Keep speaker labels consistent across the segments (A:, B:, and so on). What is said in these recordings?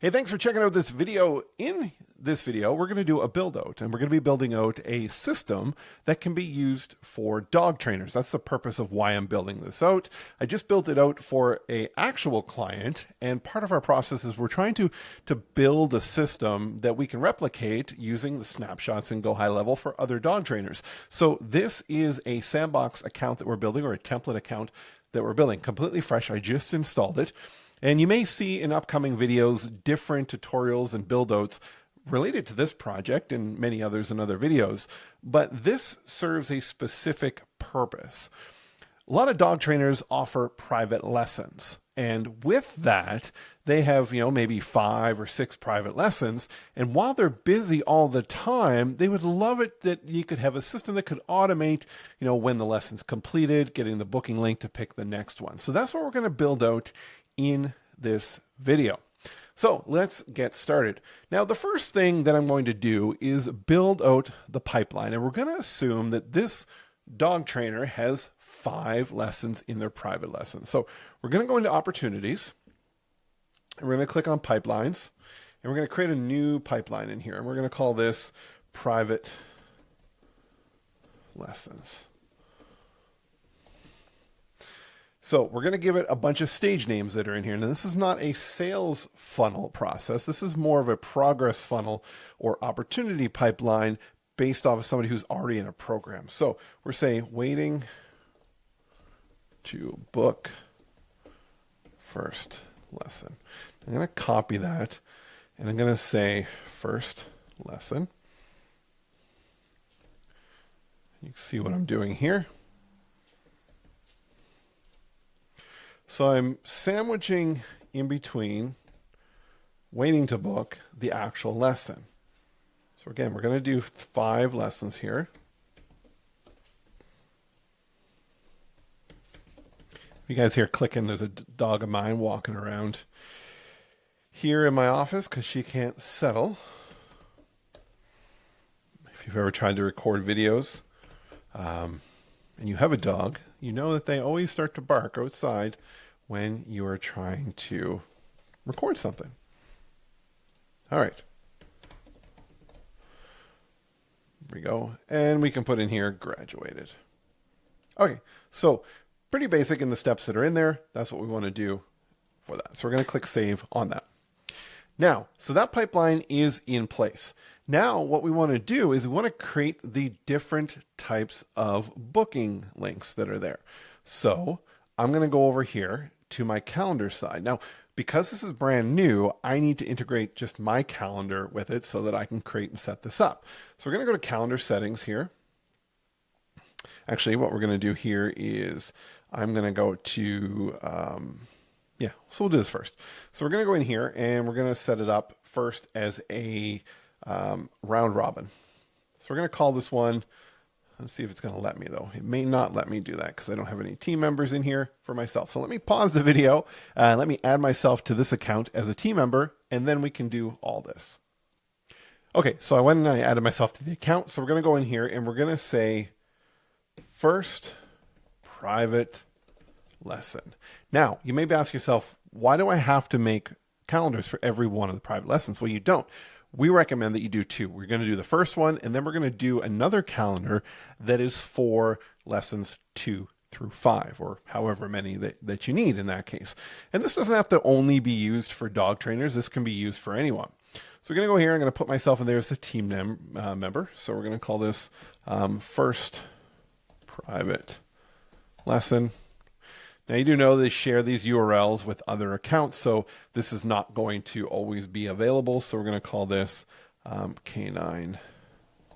A: Hey, thanks for checking out this video. In this video, we're going to do a build out, and we're going to be building out a system that can be used for dog trainers. That's the purpose of why I'm building this out. I just built it out for an actual client, and part of our process is we're trying to build a system that we can replicate using the snapshots in GoHighLevel for other dog trainers. So this is a sandbox account that we're building, or a template account that we're building, completely fresh. I just installed it. And you may see in upcoming videos different tutorials and build outs related to this project and many others in other videos, but this serves a specific purpose. A lot of dog trainers offer private lessons, and with that, they have, maybe 5 or 6 private lessons, and while they're busy all the time, they would love it that you could have a system that could automate, when the lesson's completed, getting the booking link to pick the next one. So that's what we're going to build out in this video. So let's get started. Now, the first thing that I'm going to do is build out the pipeline, and we're going to assume that this dog trainer has 5 lessons in their private lessons. So we're going to go into opportunities, and we're going to click on pipelines, and we're going to create a new pipeline in here, and we're going to call this private lessons. So we're going to give it a bunch of stage names that are in here. Now, this is not a sales funnel process. This is more of a progress funnel or opportunity pipeline based off of somebody who's already in a program. So we're saying waiting to book first lesson. I'm going to copy that, and I'm going to say first lesson. You can see what I'm doing here. So I'm sandwiching in between waiting to book the actual lesson. So again, we're going to do 5 lessons here. If you guys hear clicking, there's a dog of mine walking around here in my office because she can't settle. If you've ever tried to record videos and you have a dog, you know that they always start to bark outside when you are trying to record something. All right. Here we go. And we can put in here graduated. Okay, so pretty basic in the steps that are in there. That's what we want to do for that. So we're going to click save on that. Now, so that pipeline is in place. Now, what we want to do is we want to create the different types of booking links that are there. So I'm going to go over here to my calendar side. Now, because this is brand new, I need to integrate just my calendar with it so that I can create and set this up. So we're going to go to calendar settings here. Actually, what we're going to do here is I'm going to go to, so we'll do this first. So we're going to go in here and we're going to set it up first as a round robin. So we're going to call this one, let's see if it's going to let me though. It may not let me do that because I don't have any team members in here for myself. So let me pause the video. Let me add myself to this account as a team member, and then we can do all this. Okay, so I went and I added myself to the account. So we're going to go in here and we're going to say first private lesson. Now, you may be asking yourself, why do I have to make calendars for every one of the private lessons? Well, you don't. We recommend that you do 2. We're going to do the first one, and then we're going to do another calendar that is for lessons 2 through 5, or however many that you need in that case. And this doesn't have to only be used for dog trainers. This can be used for anyone. So we're going to go here. I'm going to put myself in there as a team member. So we're going to call this first private lesson. Now, you do know they share these URLs with other accounts, so this is not going to always be available. So we're going to call this Canine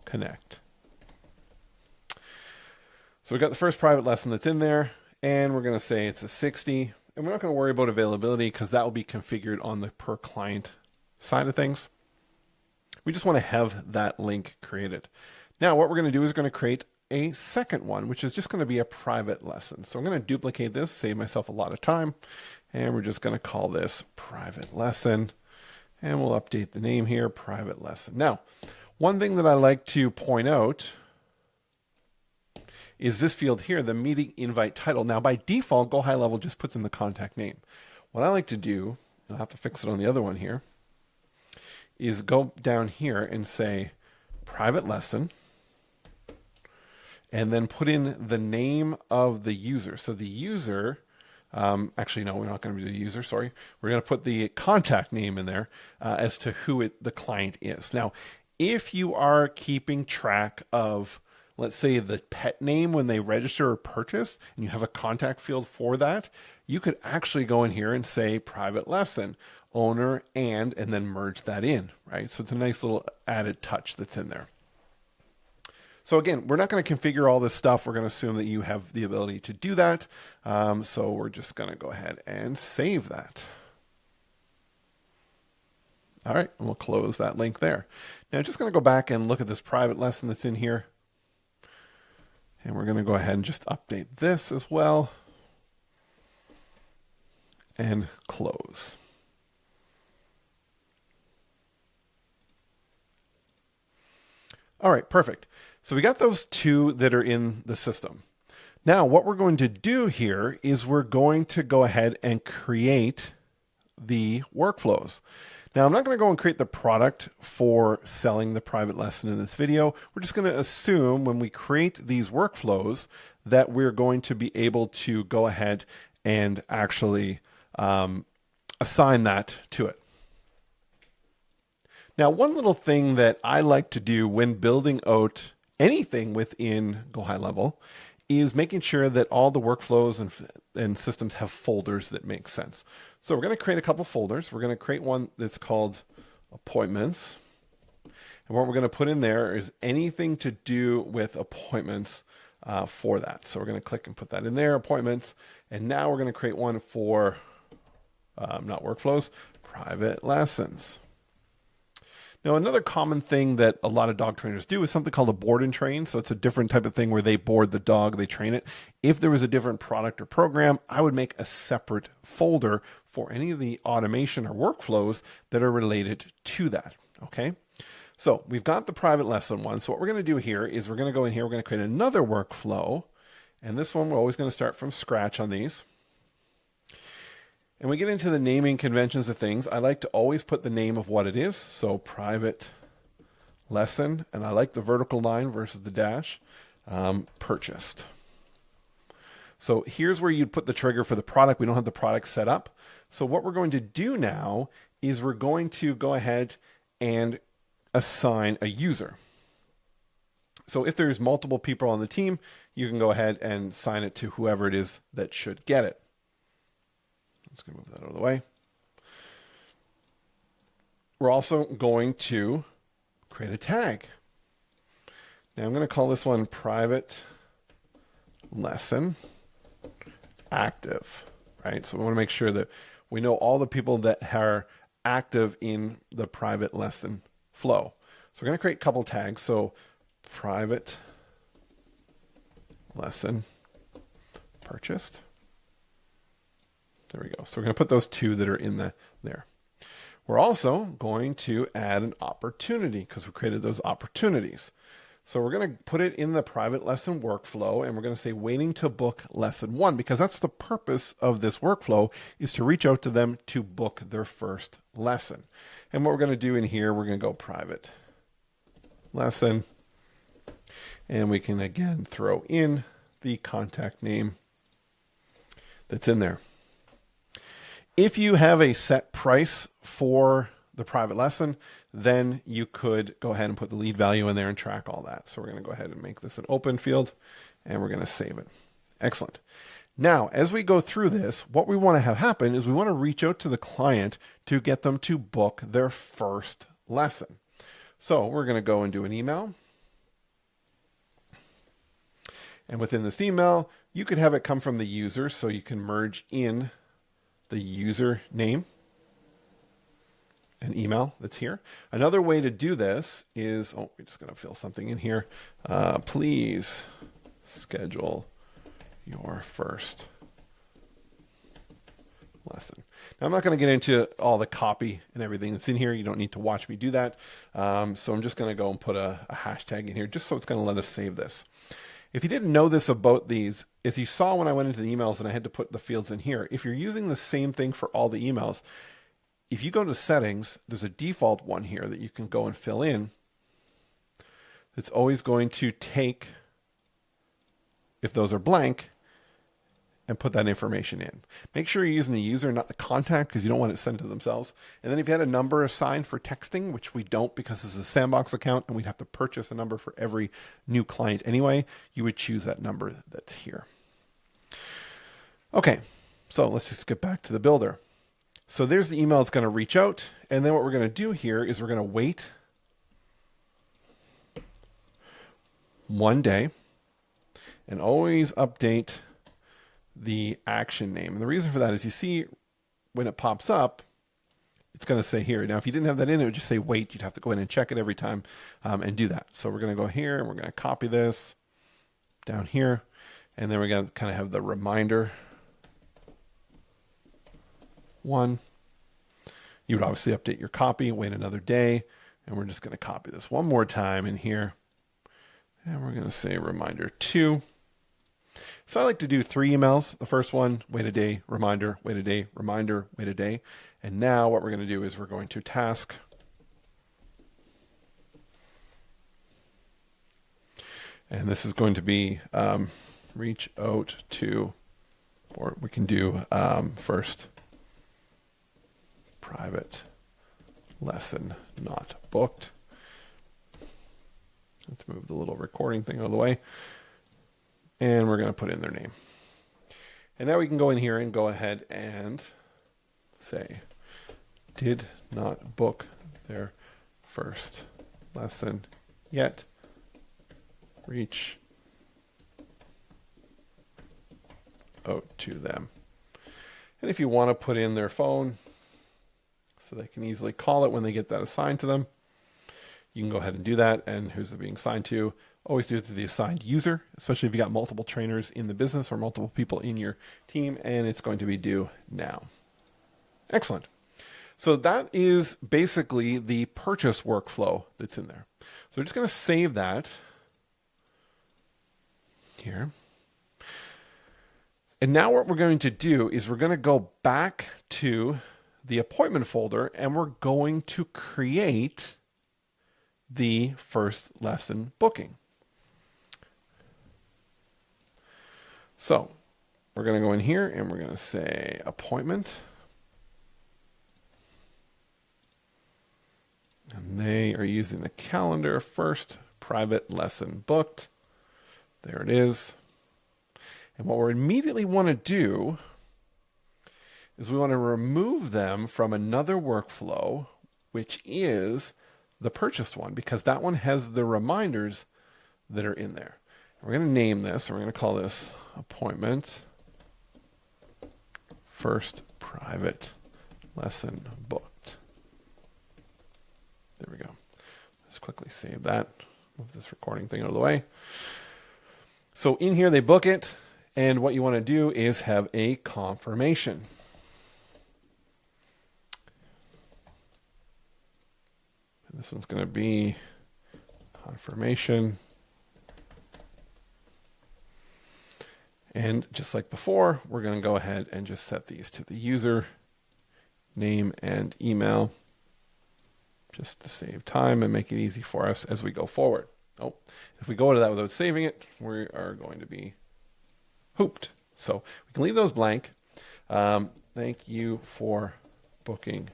A: Connect. So we got the first private lesson that's in there, and we're going to say it's a 60. And we're not going to worry about availability because that will be configured on the per client side of things. We just want to have that link created. Now, what we're going to do is we're going to create a second one, which is just going to be a private lesson. So I'm going to duplicate this, save myself a lot of time, and we're just going to call this private lesson, and we'll update the name here, private lesson. Now, one thing that I like to point out is this field here, the meeting invite title. Now, by default, GoHighLevel just puts in the contact name. What I like to do, and I'll have to fix it on the other one here, is go down here and say private lesson, and then put in the name of the user. So the user, actually, no, we're not going to do the user, sorry. We're going to put the contact name in there as to who the client is. Now, if you are keeping track of, let's say, the pet name when they register or purchase, and you have a contact field for that, you could actually go in here and say private lesson, owner, and then merge that in, right? So it's a nice little added touch that's in there. So again, we're not going to configure all this stuff. We're going to assume that you have the ability to do that. So we're just going to go ahead and save that. All right, and we'll close that link there. Now just going to go back and look at this private lesson that's in here. And we're going to go ahead and just update this as well. And close. All right, perfect. So we got those two that are in the system. Now what we're going to do here is we're going to go ahead and create the workflows. Now I'm not going to go and create the product for selling the private lesson in this video. We're just going to assume when we create these workflows that we're going to be able to go ahead and actually assign that to it. Now, one little thing that I like to do when building out anything within GoHighLevel is making sure that all the workflows and systems have folders that make sense. So we're going to create a couple folders. We're going to create one that's called appointments. And what we're going to put in there is anything to do with appointments for that. So we're going to click and put that in there, appointments. And now we're going to create one for, not workflows, private lessons. Now, another common thing that a lot of dog trainers do is something called a board and train. So it's a different type of thing where they board the dog, they train it. If there was a different product or program, I would make a separate folder for any of the automation or workflows that are related to that, okay? So we've got the private lesson one. So what we're going to do here is we're going to go in here, we're going to create another workflow. And this one, we're always going to start from scratch on these. And we get into the naming conventions of things. I like to always put the name of what it is. So private lesson, and I like the vertical line versus the dash, purchased. So here's where you'd put the trigger for the product. We don't have the product set up. So what we're going to do now is we're going to go ahead and assign a user. So if there's multiple people on the team, you can go ahead and assign it to whoever it is that should get it. Just going to move that out of the way. We're also going to create a tag. Now I'm going to call this one private lesson active, right? So we want to make sure that we know all the people that are active in the private lesson flow. So we're going to create a couple tags. So private lesson purchased. There we go. So we're going to put those two that are in there. We're also going to add an opportunity because we created those opportunities. So we're going to put it in the private lesson workflow, and we're going to say waiting to book lesson one, because that's the purpose of this workflow, is to reach out to them to book their first lesson. And what we're going to do in here, we're going to go private lesson, and we can again throw in the contact name that's in there. If you have a set price for the private lesson, then you could go ahead and put the lead value in there and track all that. So we're going to go ahead and make this an open field, and we're going to save it. Excellent. Now, as we go through this, what we want to have happen is we want to reach out to the client to get them to book their first lesson. So we're going to go and do an email. And within this email, you could have it come from the user, so you can merge in the user name and email that's here. Another way to do this is, we're just going to fill something in here. Please schedule your first lesson. Now, I'm not going to get into all the copy and everything that's in here. You don't need to watch me do that. So I'm just going to go and put a hashtag in here just so it's going to let us save this. If you didn't know this about these, as you saw when I went into the emails and I had to put the fields in here, if you're using the same thing for all the emails, if you go to settings, there's a default one here that you can go and fill in. It's always going to take, if those are blank, and put that information in. Make sure you're using the user, not the contact, because you don't want it sent to themselves. And then if you had a number assigned for texting, which we don't because this is a sandbox account and we'd have to purchase a number for every new client anyway, you would choose that number that's here. Okay, so let's just get back to the builder. So there's the email that's going to reach out. And then what we're going to do here is we're going to wait 1 day and always update the action name. And the reason for that is you see when it pops up, it's going to say here. Now, if you didn't have that in, it would just say wait. You'd have to go in and check it every time and do that. So we're going to go here and we're going to copy this down here. And then we're going to kind of have the reminder 1. You would obviously update your copy, wait another day. And we're just going to copy this one more time in here. And we're going to say reminder 2. So I like to do 3 emails. The first one, wait a day, reminder, wait a day, reminder, wait a day. And now what we're going to do is we're going to task. And this is going to be reach out to, or we can do first private lesson not booked. Let's move the little recording thing out of the way. And we're going to put in their name. And now we can go in here and go ahead and say, did not book their first lesson yet. Reach out to them. And if you want to put in their phone so they can easily call it when they get that assigned to them, you can go ahead and do that. And who's it being assigned to? Always do it to the assigned user, especially if you got multiple trainers in the business or multiple people in your team, and it's going to be due now. Excellent. So that is basically the purchase workflow that's in there. So we're just going to save that here. And now what we're going to do is we're going to go back to the appointment folder and we're going to create the first lesson booking. So we're going to go in here and we're going to say appointment. And they are using the calendar first private lesson booked. There it is. And what we immediately want to do is we want to remove them from another workflow, which is the purchased one, because that one has the reminders that are in there. We're going to name this, and we're going to call this appointment first private lesson booked. There we go. Just quickly save that. Move this recording thing out of the way. So in here they book it, and what you want to do is have a confirmation. And this one's going to be confirmation. And just like before, we're going to go ahead and just set these to the user name and email just to save time and make it easy for us as we go forward. Oh, if we go to that without saving it, we are going to be hooped. So we can leave those blank. Thank you for booking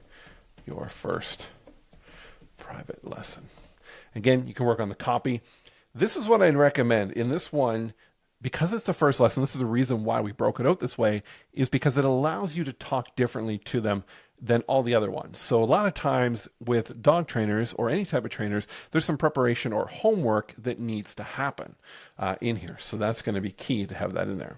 A: your first private lesson. Again, you can work on the copy. This is what I'd recommend in this one. Because it's the first lesson, this is the reason why we broke it out this way, is because it allows you to talk differently to them than all the other ones. So a lot of times with dog trainers or any type of trainers, there's some preparation or homework that needs to happen in here. So that's going to be key to have that in there.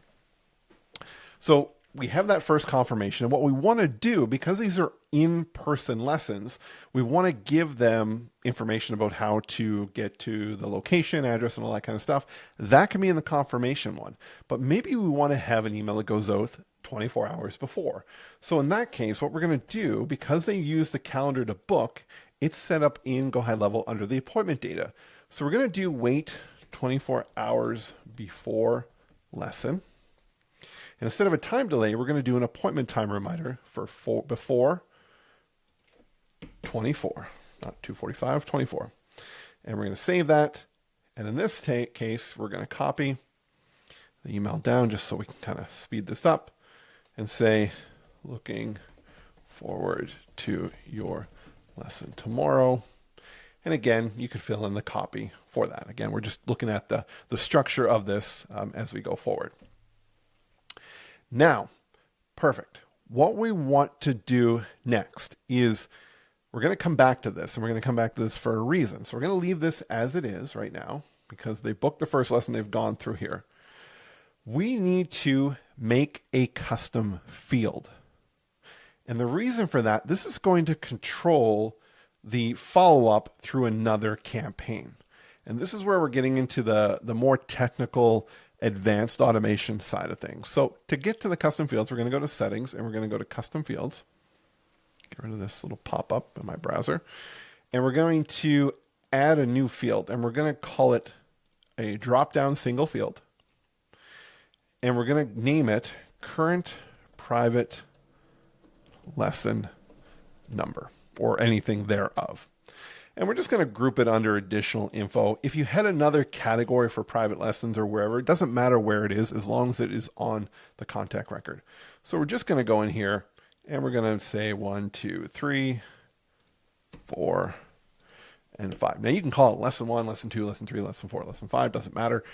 A: So we have that first confirmation. And what we want to do, because these are in-person lessons, we want to give them information about how to get to the location, address, and all that kind of stuff. That can be in the confirmation one. But maybe we want to have an email that goes out 24 hours before. So in that case, what we're going to do, because they use the calendar to book, it's set up in GoHighLevel under the appointment data. So we're going to do wait 24 hours before lesson. And instead of a time delay, we're going to do an appointment time reminder for before 24, not 245, 24. And we're going to save that. And in this case, we're going to copy the email down just so we can kind of speed this up and say, looking forward to your lesson tomorrow. And again, you could fill in the copy for that. Again, we're just looking at the structure of this as we go forward. Now, perfect. What we want to do next is we're going to come back to this, and we're going to come back to this for a reason. So we're going to leave this as it is right now because they booked the first lesson, they've gone through here. We need to make a custom field. And the reason for that, this is going to control the follow-up through another campaign. And this is where we're getting into the more technical, advanced automation side of things. So to get to the custom fields, we're going to go to settings and we're going to go to custom fields. Get rid of this little pop-up in my browser. And we're going to add a new field, and we're going to call it a drop-down single field. And we're going to name it current private lesson number or anything thereof. And we're just going to group it under additional info. If you had another category for private lessons or wherever, it doesn't matter where it is as long as it is on the contact record. So we're just going to go in here and we're going to say 1, 2, 3, 4, and 5. Now you can call it lesson 1, lesson 2, lesson 3, lesson 4, lesson 5. Doesn't matter,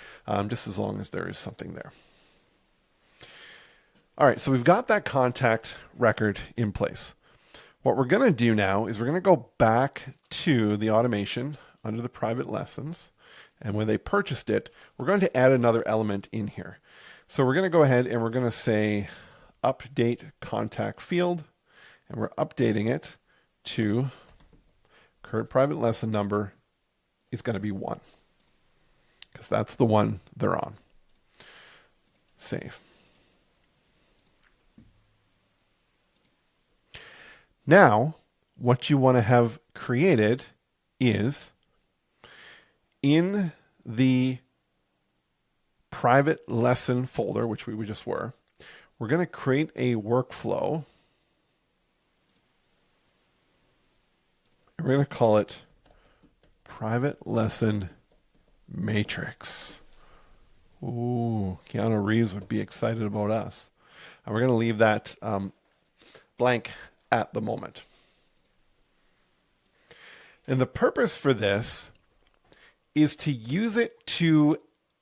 A: just as long as there is something there. All right, so we've got that contact record in place. What we're going to do now is we're going to go back to the automation under the private lessons. And when they purchased it, we're going to add another element in here. So we're going to go ahead and we're going to say update contact field. And we're updating it to current private lesson number is going to be 1. Because that's the one they're on. Save. Now, what you want to have created is in the private lesson folder, which we just were, we're going to create a workflow. And we're going to call it private lesson matrix. Ooh, Keanu Reeves would be excited about us. And we're going to leave that blank at the moment. And the purpose for this is to use it to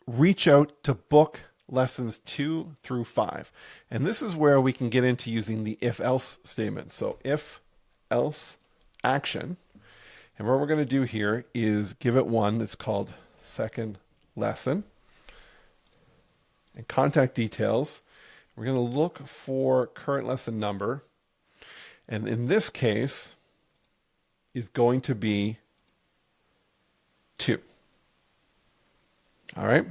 A: reach out to book lessons 2 through 5. And this is where we can get into using the if-else statement. So if-else action. And what we're going to do here is give it one that's called second lesson. And contact details. We're going to look for current lesson number. And in this case, is going to be 2. All right.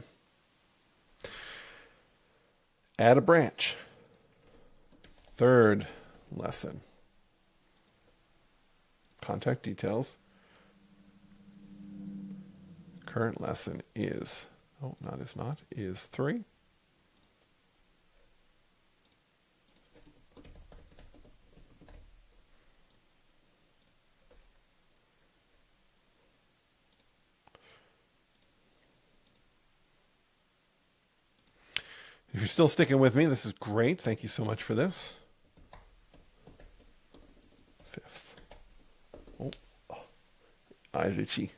A: Add a branch. Third lesson. Contact details. Current lesson is, is 3. If you're still sticking with me, this is great. Thank you so much for this. 5th. Eyes itchy.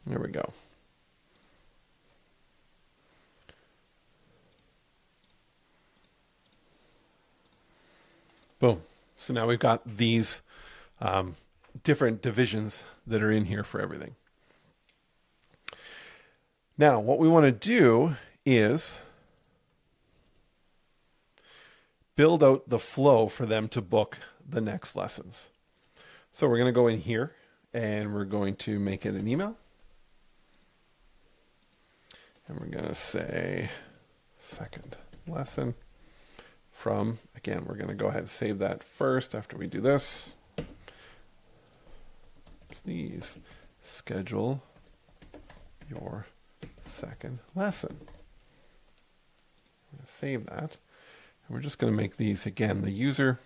A: There we go. Boom. So now we've got these different divisions that are in here for everything. Now, what we want to do is build out the flow for them to book the next lessons. So we're going to go in here and we're going to make it an email. And we're going to say second lesson from, again, we're going to go ahead and save that first after we do this. Please schedule your second lesson. I'm going to save that. And we're just going to make these, again, the user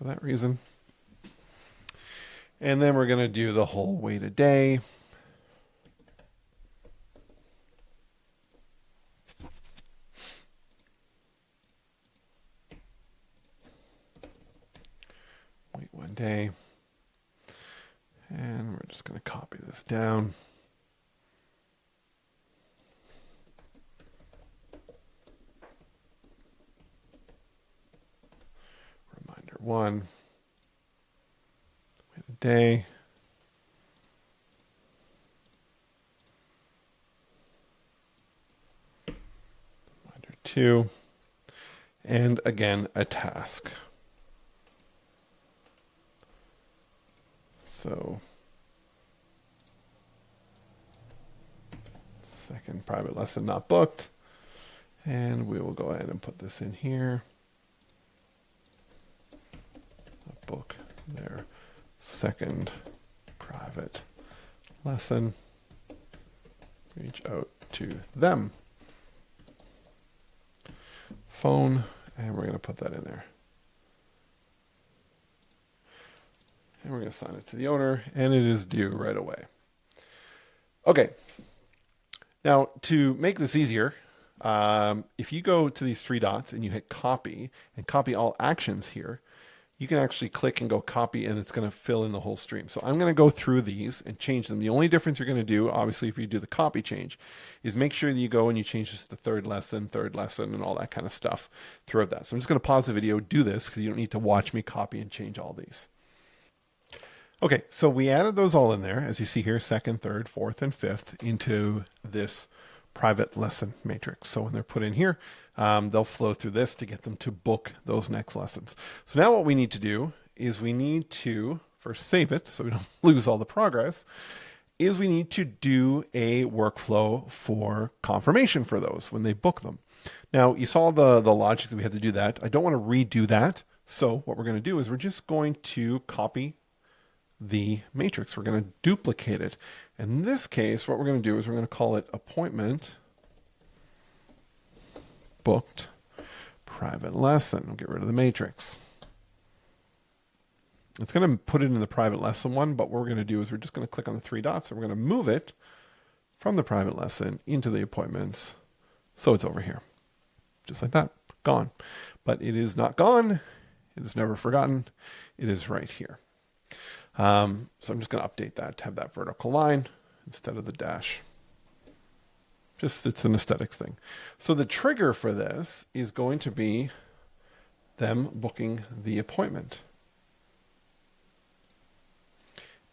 A: for that reason. And then we're going to do the whole wait a day. Wait 1 day. And we're just going to copy this down. Reminder 1. Wait a day. Reminder 2. And again, a task. So, second private lesson not booked. And we will go ahead and put this in here. Book their second private lesson. Reach out to them. Phone, and we're going to put that in there. And we're going to assign it to the owner, and it is due right away. Okay. Now, to make this easier, if you go to these 3 dots and you hit copy and copy all actions here, you can actually click and go copy, and it's going to fill in the whole stream. So I'm going to go through these and change them. The only difference you're going to do, obviously, if you do the copy change, is make sure that you go and you change this to third lesson, and all that kind of stuff throughout that. So I'm just going to pause the video, do this, because you don't need to watch me copy and change all these. Okay, so we added those all in there, as you see here, second, third, fourth, and fifth, into this private lesson matrix. So when they're put in here, they'll flow through this to get them to book those next lessons. So now what we need to do is we need to first save it so we don't lose all the progress, is we need to do a workflow for confirmation for those when they book them. Now, you saw the logic that we had to do that. I don't want to redo that. So what we're going to do is we're just going to copy the matrix. We're going to duplicate it. In this case, what we're going to do is we're going to call it appointment booked private lesson. We'll get rid of the matrix. It's going to put it in the private lesson one, but what we're going to do is we're just going to click on the 3 dots and we're going to move it from the private lesson into the appointments. So it's over here. Just like that. Gone. But it is not gone. It is never forgotten. It is right here. So I'm just going to update that to have that vertical line instead of the dash. Just, it's an aesthetics thing. So the trigger for this is going to be them booking the appointment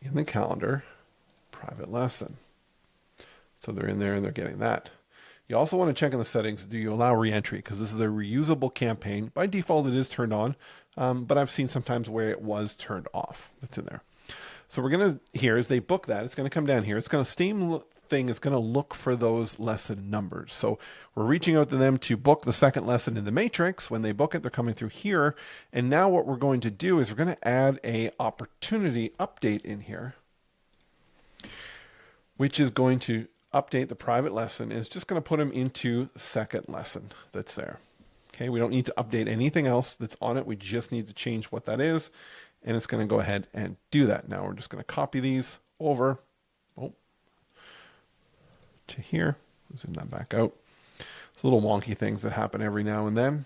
A: in the calendar, private lesson. So they're in there and they're getting that. You also want to check in the settings, do you allow re-entry? Because this is a reusable campaign. By default, it is turned on, but I've seen sometimes where it was turned off. That's in there. So we're going to, here, as they book that, it's going to come down here. It's going to, same thing is going to look for those lesson numbers. So we're reaching out to them to book the second lesson in the matrix. When they book it, they're coming through here. And now what we're going to do is we're going to add a opportunity update in here, which is going to update the private lesson. It's just going to put them into the second lesson that's there. Okay, we don't need to update anything else that's on it. We just need to change what that is. And it's going to go ahead and do that. Now we're just going to copy these over to here. Zoom that back out. It's little wonky things that happen every now and then.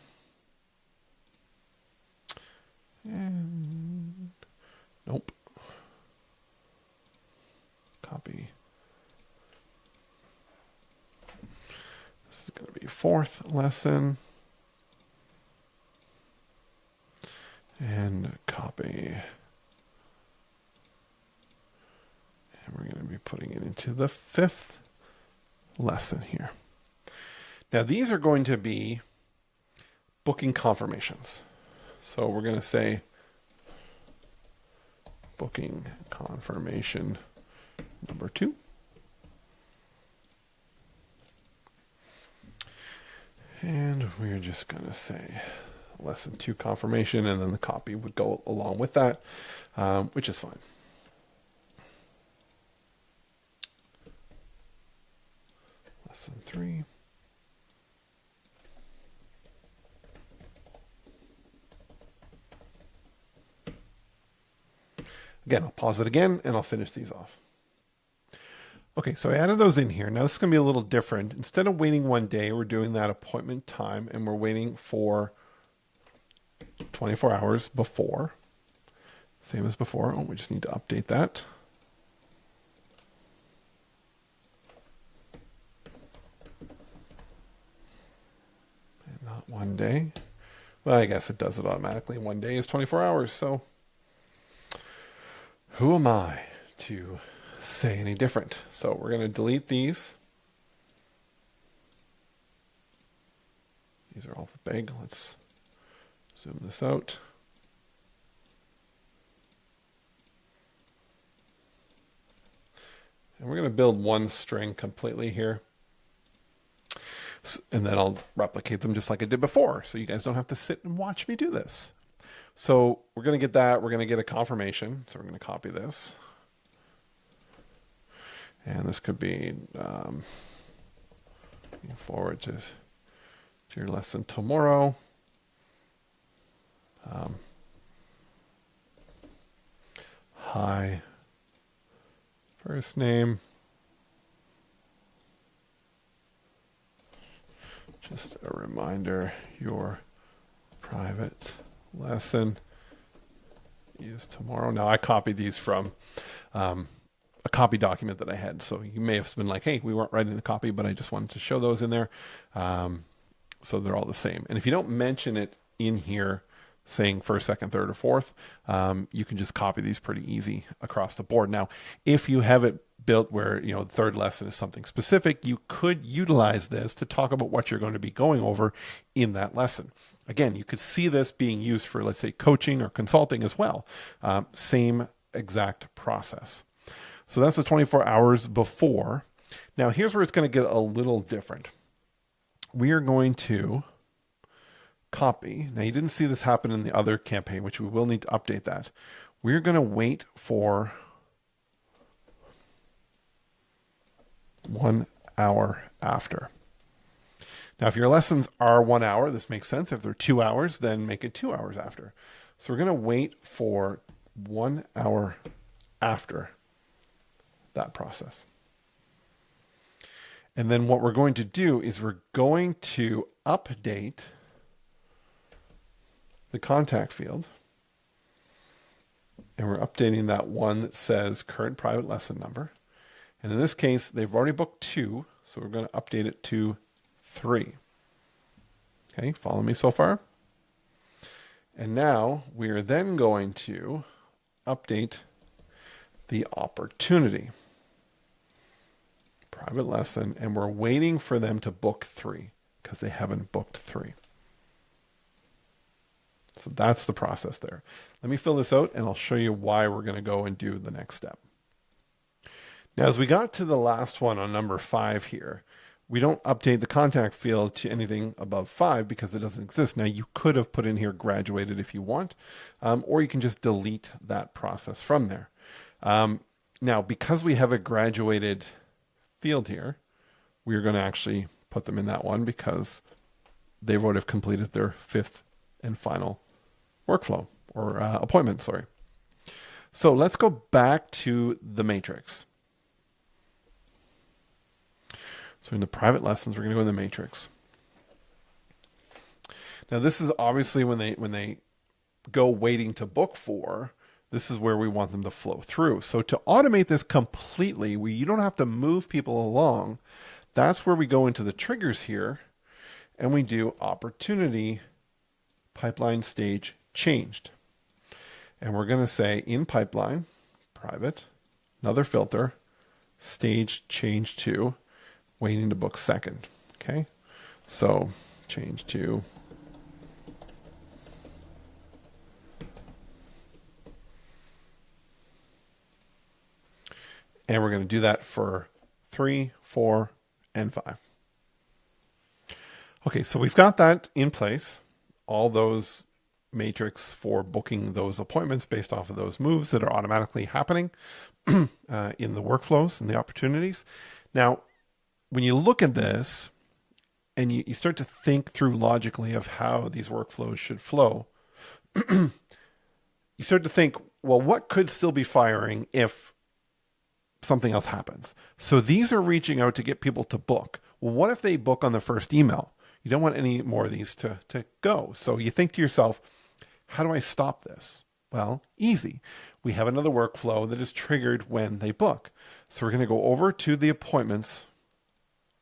A: And nope. Copy. This is going to be 4th lesson. And copy. And we're going to be putting it into the 5th lesson here. Now these are going to be booking confirmations. So we're going to say booking confirmation number 2. And we're just going to say lesson 2 confirmation, and then the copy would go along with that, which is fine. Lesson 3. Again, I'll pause it again and I'll finish these off. Okay, so I added those in here. Now this is going to be a little different. Instead of waiting 1 day, we're doing that appointment time and we're waiting for 24 hours before. Same as before. Oh, we just need to update that. And not 1 day. Well, I guess it does it automatically. 1 day is 24 hours, so who am I to say any different? So we're going to delete these. These are all big. Let's zoom this out. And we're going to build one string completely here. And then I'll replicate them just like I did before. So you guys don't have to sit and watch me do this. So we're going to get that. We're going to get a confirmation. So we're going to copy this. And this could be forward to your lesson tomorrow. Hi. First name. Just a reminder, your private lesson is tomorrow. Now I copied these from a copy document that I had. So you may have been like, hey, we weren't writing the copy, but I just wanted to show those in there. So they're all the same. And if you don't mention it in here, saying first, second, third, or fourth, you can just copy these pretty easy across the board. Now, if you have it built where, the third lesson is something specific, you could utilize this to talk about what you're going to be going over in that lesson. Again, you could see this being used for, let's say, coaching or consulting as well. Same exact process. So that's the 24 hours before. Now, here's where it's going to get a little different. We are going to copy. Now, you didn't see this happen in the other campaign, which we will need to update that. We're going to wait for 1 hour after. Now, if your lessons are 1 hour, this makes sense. If they're 2 hours, then make it 2 hours after. So we're going to wait for 1 hour after that process. And then what we're going to do is we're going to update the contact field. And we're updating that one that says current private lesson number. And in this case, they've already booked 2. So we're going to update it to 3. Okay, follow me so far? And now we are then going to update the opportunity. Private lesson, and we're waiting for them to book 3 because they haven't booked 3. So that's the process there. Let me fill this out and I'll show you why we're going to go and do the next step. Now, as we got to the last one on number 5 here, we don't update the contact field to anything above 5 because it doesn't exist. Now, you could have put in here graduated if you want, or you can just delete that process from there. Now, because we have a graduated field here, we're going to actually put them in that one because they would have completed their 5th and final workflow or appointment, sorry. So let's go back to the matrix. So in the private lessons, we're going to go in the matrix. Now this is obviously when they go waiting to book for, this is where we want them to flow through. So to automate this completely, you don't have to move people along. That's where we go into the triggers here and we do opportunity pipeline stage changed. And we're going to say in pipeline, private, another filter, stage change to waiting to book second. Okay. So change to and we're going to do that for 3, 4, and 5. Okay, so we've got that in place. All those matrix for booking those appointments based off of those moves that are automatically happening in the workflows and the opportunities. Now, when you look at this and you start to think through logically of how these workflows should flow, you start to think, well, what could still be firing if something else happens? So these are reaching out to get people to book. Well, what if they book on the first email? You don't want any more of these to go. So you think to yourself, how do I stop this? Well, easy. We have another workflow that is triggered when they book. So we're going to go over to the appointments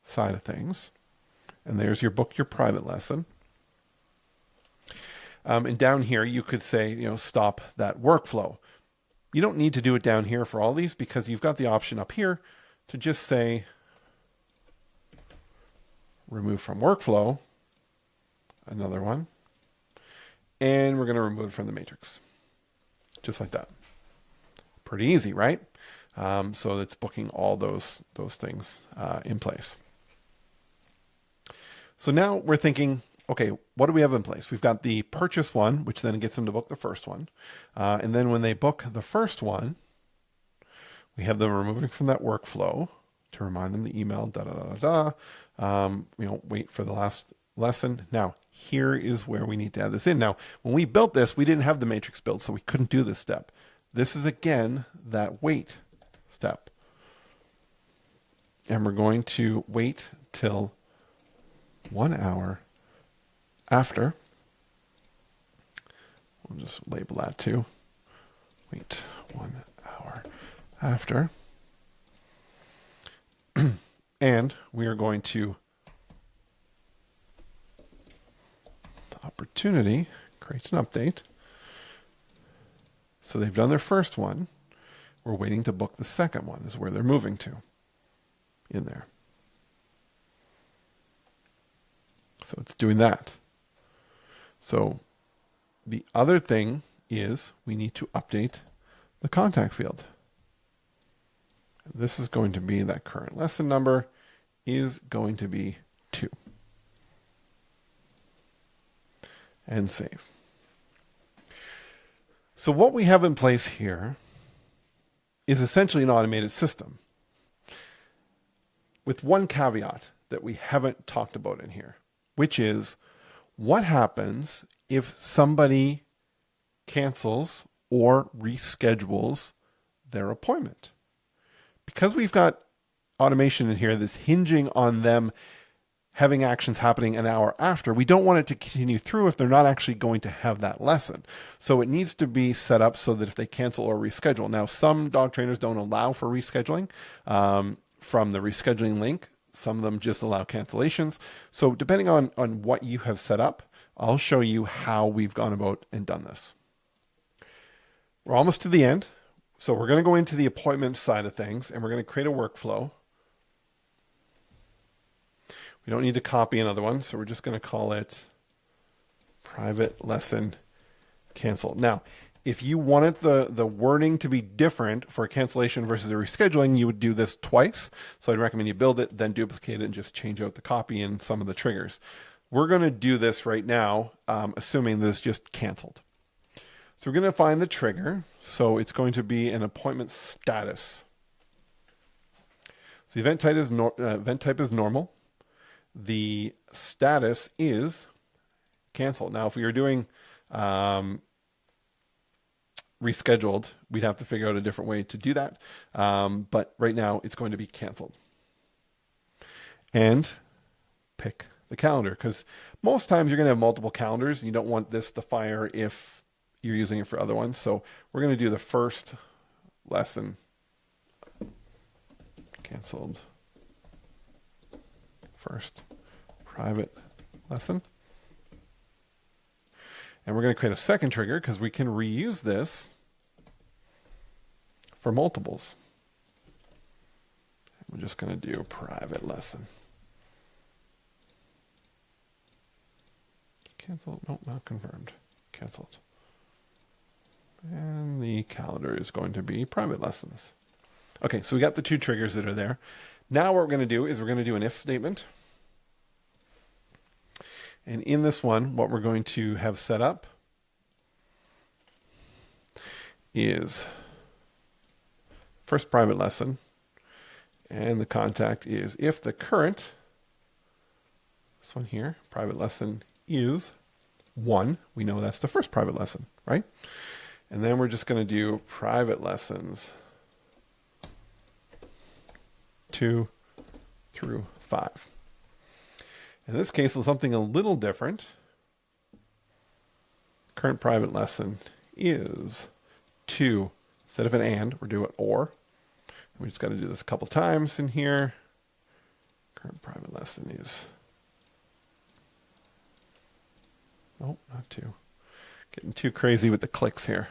A: side of things. And there's your book, your private lesson. And down here, you could say, stop that workflow. You don't need to do it down here for all these because you've got the option up here to just say, remove from workflow, another one. And we're going to remove it from the matrix. Just like that. Pretty easy, right? So it's booking all those things in place. So now we're thinking, okay, what do we have in place? We've got the purchase one, which then gets them to book the first one. And then when they book the first one, we have them removing from that workflow to remind them the email, wait for the last lesson. Now, here is where we need to add this in. Now, when we built this, we didn't have the matrix built, so we couldn't do this step. This is, again, that wait step. And we're going to wait till 1 hour after. We'll just label that too. Wait 1 hour after. And we are going to opportunity, create an update. So they've done their first one. We're waiting to book the second one is where they're moving to in there. So it's doing that. So the other thing is we need to update the contact field. This is going to be that current lesson number is going to be 2. And save. So what we have in place here is essentially an automated system with one caveat that we haven't talked about in here, which is what happens if somebody cancels or reschedules their appointment. Because we've got automation in here that's hinging on them having actions happening an hour after, we don't want it to continue through if they're not actually going to have that lesson. So it needs to be set up so that if they cancel or reschedule. Now, some dog trainers don't allow for rescheduling from the rescheduling link. Some of them just allow cancellations. So depending on what you have set up, I'll show you how we've gone about and done this. We're almost to the end. So we're going to go into the appointment side of things, and we're going to create a workflow. We don't need to copy another one, so we're just going to call it private lesson cancel. Now, if you wanted the wording to be different for a cancellation versus a rescheduling, you would do this twice. So I'd recommend you build it, then duplicate it, and just change out the copy and some of the triggers. We're going to do this right now, assuming this just canceled. So we're going to find the trigger. So it's going to be an appointment status. So the event type is normal. The status is cancel. Now, if we were doing rescheduled, we'd have to figure out a different way to do that. But right now, it's going to be canceled. And pick the calendar, because most times you're going to have multiple calendars, and you don't want this to fire if you're using it for other ones. So we're going to do the first lesson canceled. First private lesson. And we're going to create a second trigger because we can reuse this for multiples. We're just going to do private lesson. Cancel. Nope, not confirmed. Canceled. And the calendar is going to be private lessons. Okay, so we got the two triggers that are there. Now what we're going to do is we're going to do an if statement. And in this one, what we're going to have set up is first private lesson. And the contact is if the current, this one here, private lesson is 1. We know that's the first private lesson, right? And then we're just going to do private lessons 2 through 5. In this case, it's something a little different. Current private lesson is 2. Instead of an and, we're doing or. We just got to do this a couple times in here. Current private lesson is, oh, not 2. Getting too crazy with the clicks here.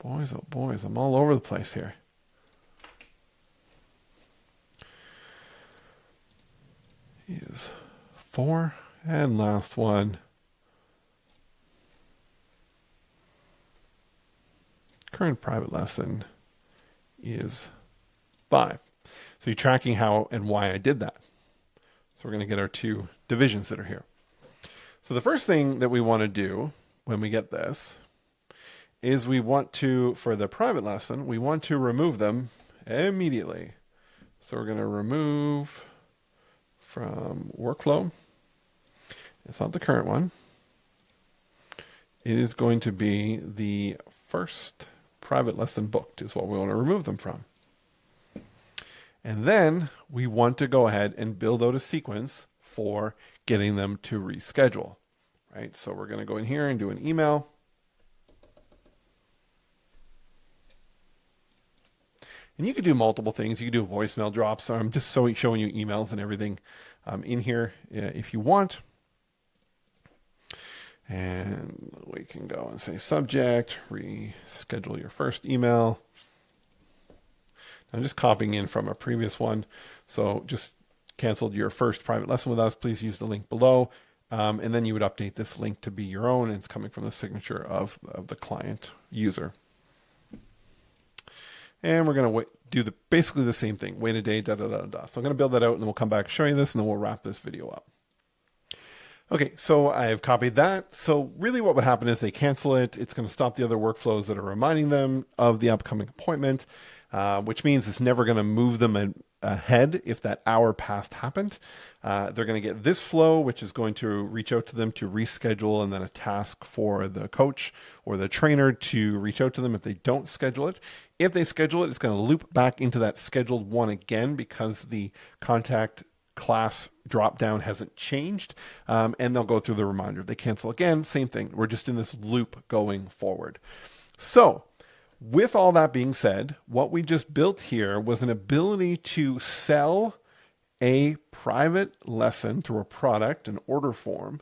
A: Boys, oh boys, I'm all over the place here. Is 4, and last one. Current private lesson is 5. So you're tracking how and why I did that. So we're going to get our 2 divisions that are here. So the first thing that we want to do when we get this is we want to, for the private lesson, we want to remove them immediately. So we're going to remove from workflow. It's not the current one. It is going to be the first private lesson booked is what we want to remove them from. And then we want to go ahead and build out a sequence for getting them to reschedule, right? So we're going to go in here and do an email. And you could do multiple things. You could do voicemail drops. So I'm just showing you emails and everything in here if you want. And we can go and say subject, reschedule your first email. I'm just copying in from a previous one. So just canceled your first private lesson with us. Please use the link below. And then you would update this link to be your own. And it's coming from the signature of the client user. And we're going to do basically the same thing. Wait a day, da, da, da, da. So I'm going to build that out and then we'll come back and show you this and then we'll wrap this video up. Okay, so I've copied that. So really what would happen is they cancel it. It's going to stop the other workflows that are reminding them of the upcoming appointment, which means it's never going to move them ahead if that hour past happened. They're going to get this flow, which is going to reach out to them to reschedule, and then a task for the coach or the trainer to reach out to them if they don't schedule it. If they schedule it, it's going to loop back into that scheduled one again because the contact class drop down hasn't changed, and they'll go through the reminder. If they cancel again, same thing. We're just in this loop going forward. So with all that being said, what we just built here was an ability to sell a private lesson through a product, an order form,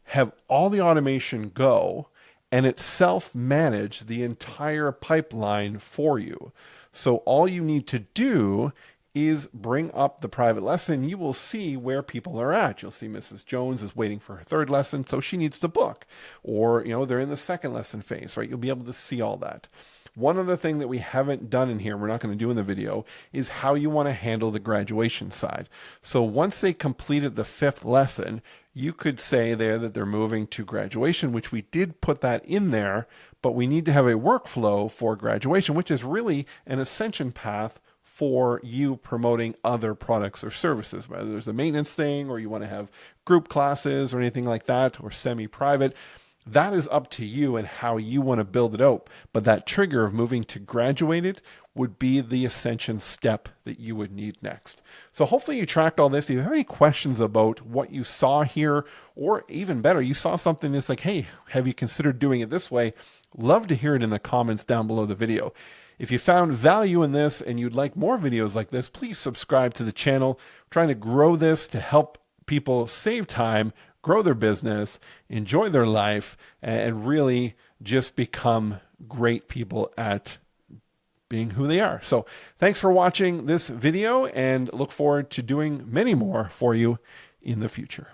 A: have all the automation go, and it self-manage the entire pipeline for you. So all you need to do is bring up the private lesson. You will see where people are at. You'll see Mrs. Jones is waiting for her third lesson, so she needs to book. Or, they're in the second lesson phase, right? You'll be able to see all that. One other thing that we haven't done in here, we're not going to do in the video, is how you want to handle the graduation side. So once they completed the 5th lesson, you could say there that they're moving to graduation, which we did put that in there, but we need to have a workflow for graduation, which is really an ascension path for you promoting other products or services, whether there's a maintenance thing or you want to have group classes or anything like that, or semi-private. That is up to you and how you want to build it out. But that trigger of moving to graduated would be the ascension step that you would need next. So hopefully you tracked all this. If you have any questions about what you saw here, or even better, you saw something that's like, hey, have you considered doing it this way? Love to hear it in the comments down below the video. If you found value in this and you'd like more videos like this, please subscribe to the channel. I'm trying to grow this to help people save time, grow their business, enjoy their life, and really just become great people at being who they are. So thanks for watching this video and look forward to doing many more for you in the future.